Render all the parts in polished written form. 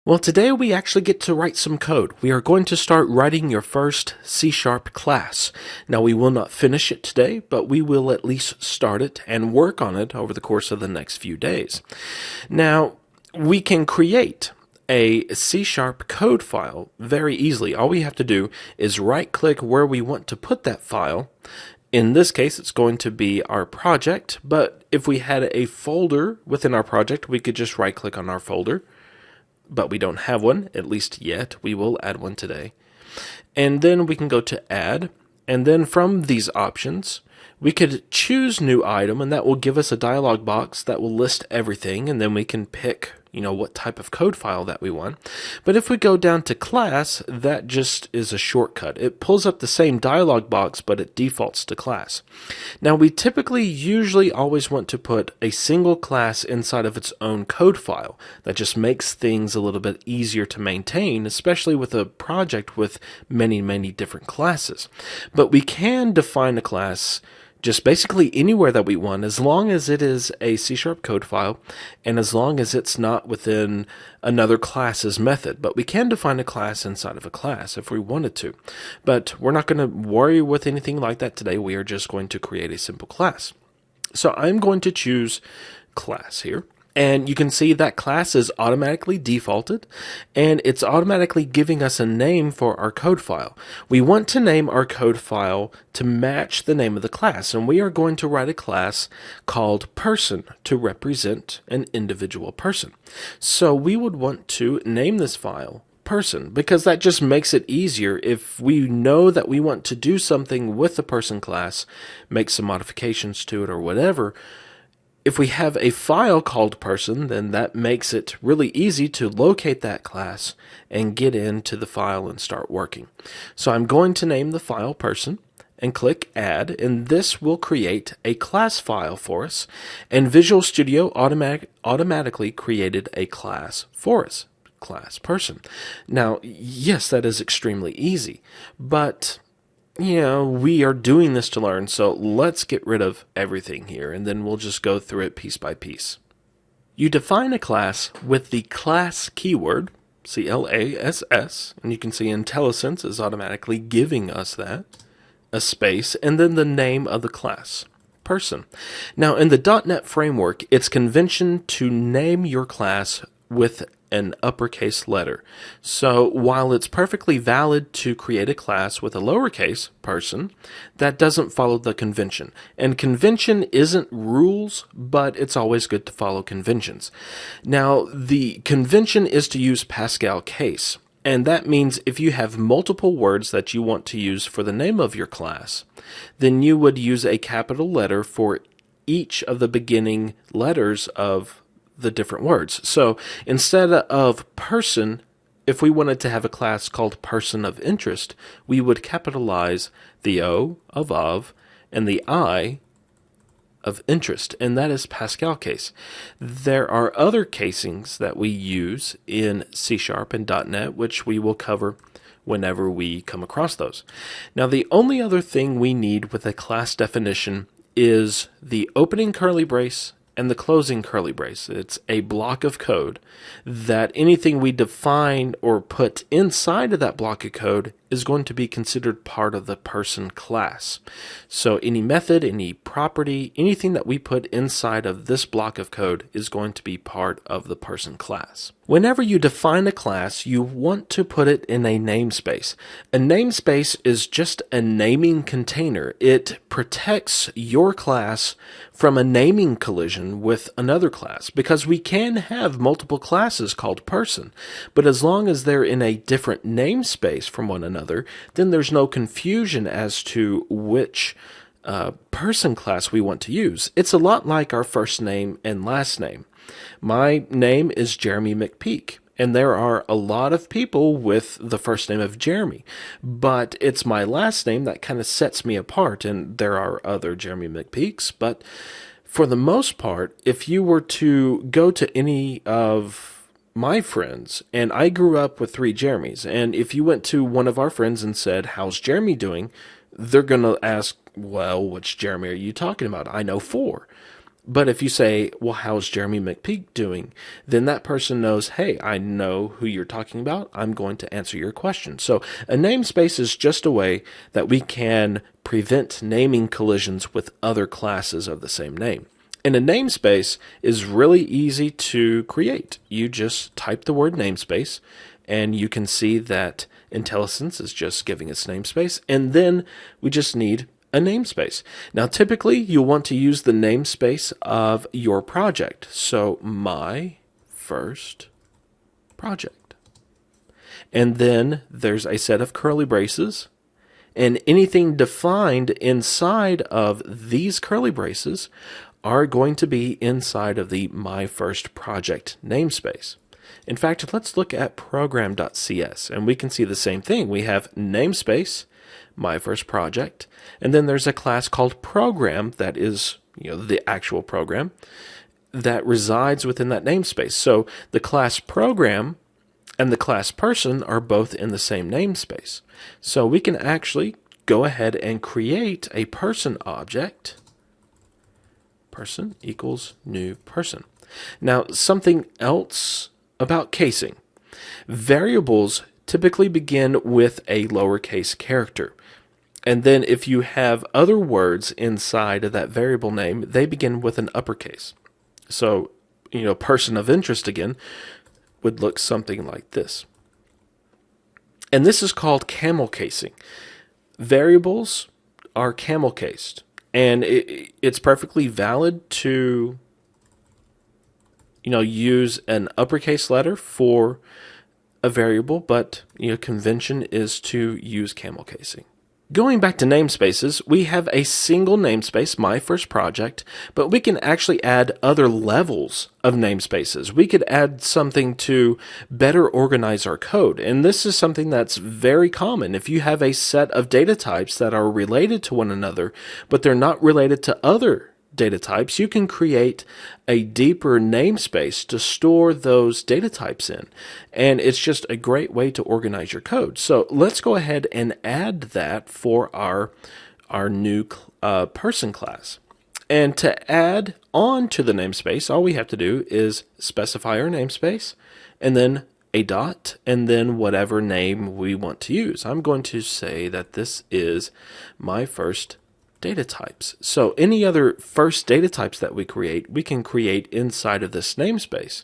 Well, today we actually get to write some code. We are going to start writing your first C# class. Now, we will not finish it today, but we will at least start it and work on it over the course of the next few days. Now, we can create a C# code file very easily. All we have to do is right-click where we want to put that file. In this case, it's going to be our project, but if we had a folder within our project, we could just right-click on our folder. But we don't have one, at least yet. We will add one today. And then we can go to add, and then from these options, we could choose new item, and that will give us a dialog box that will list everything, and then we can pick what type of code file that we want. But if we go down to class, that just is a shortcut. It pulls up the same dialog box, but it defaults to class. Now, we usually always want to put a single class inside of its own code file. That just makes things a little bit easier to maintain, especially with a project with many, many different classes. But we can define a class just basically anywhere that we want, as long as it is a C# code file and as long as it's not within another class's method. But we can define a class inside of a class if we wanted to. But we're not going to worry with anything like that today. We are just going to create a simple class. So I'm going to choose class here. And you can see that class is automatically defaulted, and it's automatically giving us a name for our code file. We want to name our code file to match the name of the class, and we are going to write a class called person to represent an individual person. So we would want to name this file person, because that just makes it easier if we know that we want to do something with the person class, make some modifications to it or whatever. If we have a file called person, then that makes it really easy to locate that class and get into the file and start working. So I'm going to name the file person and click add, and this will create a class file for us, and Visual Studio automatically created a class for us, class person. Now, yes, that is extremely easy, but we are doing this to learn, so let's get rid of everything here, and then we'll just go through it piece by piece. You define a class with the class keyword, CLASS, and you can see IntelliSense is automatically giving us that, a space, and then the name of the class, person. Now, in the .NET framework, it's convention to name your class with an uppercase letter. So while it's perfectly valid to create a class with a lowercase person, that doesn't follow the convention. And convention isn't rules, but it's always good to follow conventions. Now, the convention is to use Pascal case. And that means if you have multiple words that you want to use for the name of your class, then you would use a capital letter for each of the beginning letters of the different words. So instead of person, if we wanted to have a class called person of interest, we would capitalize the O of and the I of interest, and that is Pascal case. There are other casings that we use in C# and .NET, which we will cover whenever we come across those. Now, the only other thing we need with a class definition is the opening curly brace and the closing curly brace. It's a block of code that anything we define or put inside of that block of code is going to be considered part of the person class. So any method, any property, anything that we put inside of this block of code is going to be part of the person class. Whenever you define a class, you want to put it in a namespace. A namespace is just a naming container. It protects your class from a naming collision with another class, because we can have multiple classes called person, but as long as they're in a different namespace from one another, then there's no confusion as to which person class we want to use. It's a lot like our first name and last name. My name is Jeremy McPeak, and there are a lot of people with the first name of Jeremy, but it's my last name that kind of sets me apart, and there are other Jeremy McPeaks, but for the most part, if you were to go to any of my friends, and I grew up with 3 Jeremys, and if you went to one of our friends and said, "How's Jeremy doing?" they're going to ask, "Well, which Jeremy are you talking about? I know 4. But if you say, well, how's Jeremy McPeak doing? Then that person knows, hey, I know who you're talking about. I'm going to answer your question. So a namespace is just a way that we can prevent naming collisions with other classes of the same name. And a namespace is really easy to create. You just type the word namespace, and you can see that IntelliSense is just giving us namespace. And then we just need a namespace. Now, typically, you'll want to use the namespace of your project. So, my first project. And then there's a set of curly braces. And anything defined inside of these curly braces are going to be inside of the My First Project namespace. In fact, let's look at program.cs, and we can see the same thing. We have namespace, My First Project, and then there's a class called program that is, the actual program that resides within that namespace. So the class program and the class person are both in the same namespace. So we can actually go ahead and create a person object. Person equals new person. Now, something else about casing. Variables typically begin with a lowercase character. And then if you have other words inside of that variable name, they begin with an uppercase. So, person of interest again would look something like this. And this is called camel casing. Variables are camel cased. And it's perfectly valid to use an uppercase letter for a variable, but convention is to use camel casing. Going back to namespaces, we have a single namespace, My First Project, but we can actually add other levels of namespaces. We could add something to better organize our code, and this is something that's very common. If you have a set of data types that are related to one another, but they're not related to other data types, you can create a deeper namespace to store those data types in. And it's just a great way to organize your code. So let's go ahead and add that for our new person class. And to add on to the namespace, all we have to do is specify our namespace and then a dot and then whatever name we want to use. I'm going to say that this is my first data types. So any other first data types that we can create inside of this namespace.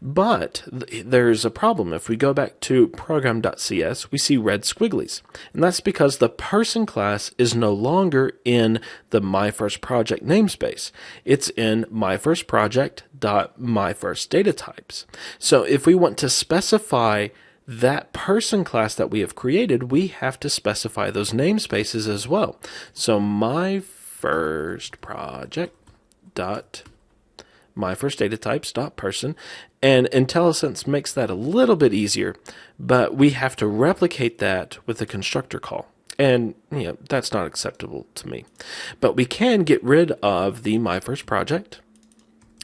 But there's a problem. If we go back to program.cs, we see red squigglies. And that's because the person class is no longer in the My First Project namespace. It's in My First Project.MyFirstDataTypes. So if we want to specify that person class that we have created, we have to specify those namespaces as well. So My First Project dot MyFirstDataTypes.person, and IntelliSense makes that a little bit easier, but we have to replicate that with a constructor call. And that's not acceptable to me. But we can get rid of the My First Project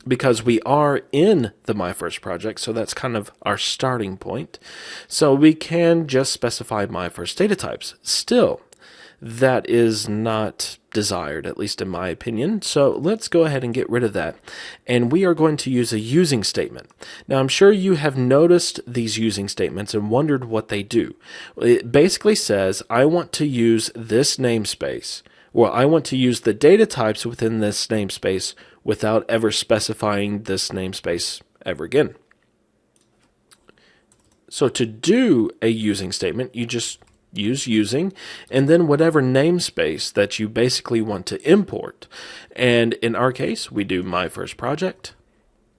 because we are in the My First Project, so that's kind of our starting point. So we can just specify My First Data Types. Still, that is not desired, at least in my opinion. So let's go ahead and get rid of that. And we are going to use a using statement. Now, I'm sure you have noticed these using statements and wondered what they do. It basically says, I want to use this namespace. Well, I want to use the data types within this namespace without ever specifying this namespace ever again. So to do a using statement, you just use using and then whatever namespace that you basically want to import. And in our case, we do My First Project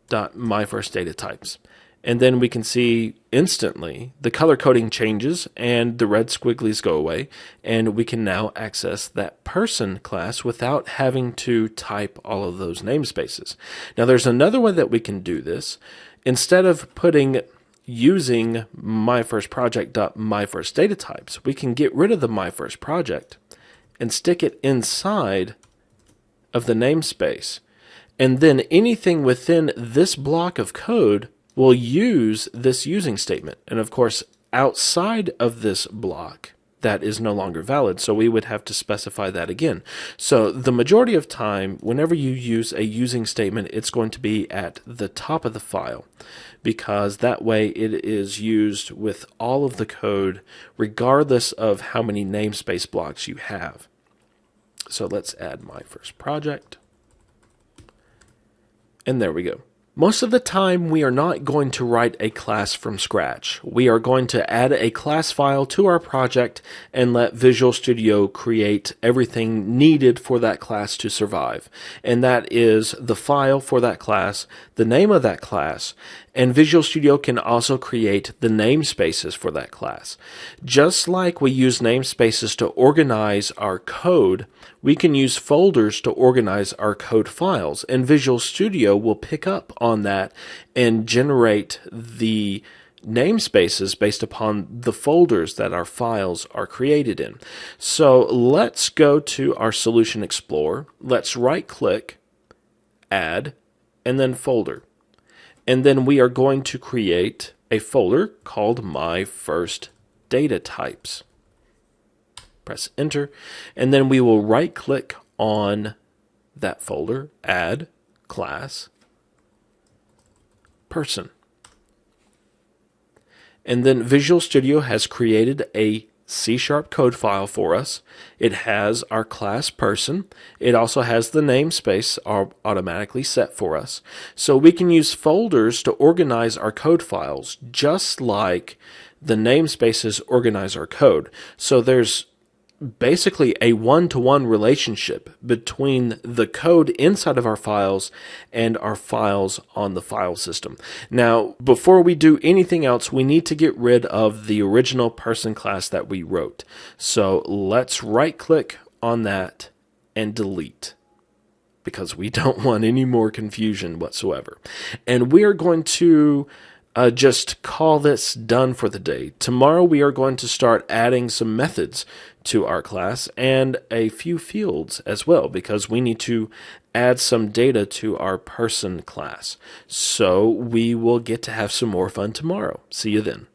dot My First Data Types. And then we can see instantly the color coding changes and the red squigglies go away, and we can now access that person class without having to type all of those namespaces. Now there's another way that we can do this. Instead of putting using My First Project dot My First Data Types, we can get rid of the My First Project and stick it inside of the namespace. And then anything within this block of code will use this using statement. And of course, outside of this block, that is no longer valid. So we would have to specify that again. So the majority of time, whenever you use a using statement, it's going to be at the top of the file, because that way it is used with all of the code regardless of how many namespace blocks you have. So let's add my first project. And there we go. Most of the time, we are not going to write a class from scratch. We are going to add a class file to our project and let Visual Studio create everything needed for that class to survive. And that is the file for that class, the name of that class, and Visual Studio can also create the namespaces for that class. Just like we use namespaces to organize our code, we can use folders to organize our code files, and Visual Studio will pick up on that and generate the namespaces based upon the folders that our files are created in. So let's go to our Solution Explorer. Let's right-click, Add, and then Folder. And then we are going to create a folder called My First Data Types. Press Enter, and then we will right-click on that folder, Add, Class, Person. And then Visual Studio has created a C# code file for us. It has our class person. It also has the namespace automatically set for us. So we can use folders to organize our code files just like the namespaces organize our code. So there's basically a one-to-one relationship between the code inside of our files and our files on the file system. Now, before we do anything else, we need to get rid of the original person class that we wrote. So let's right-click on that and delete, because we don't want any more confusion whatsoever. And we are going to just call this done for the day. Tomorrow we are going to start adding some methods to our class and a few fields as well, because we need to add some data to our person class. So we will get to have some more fun tomorrow. See you then.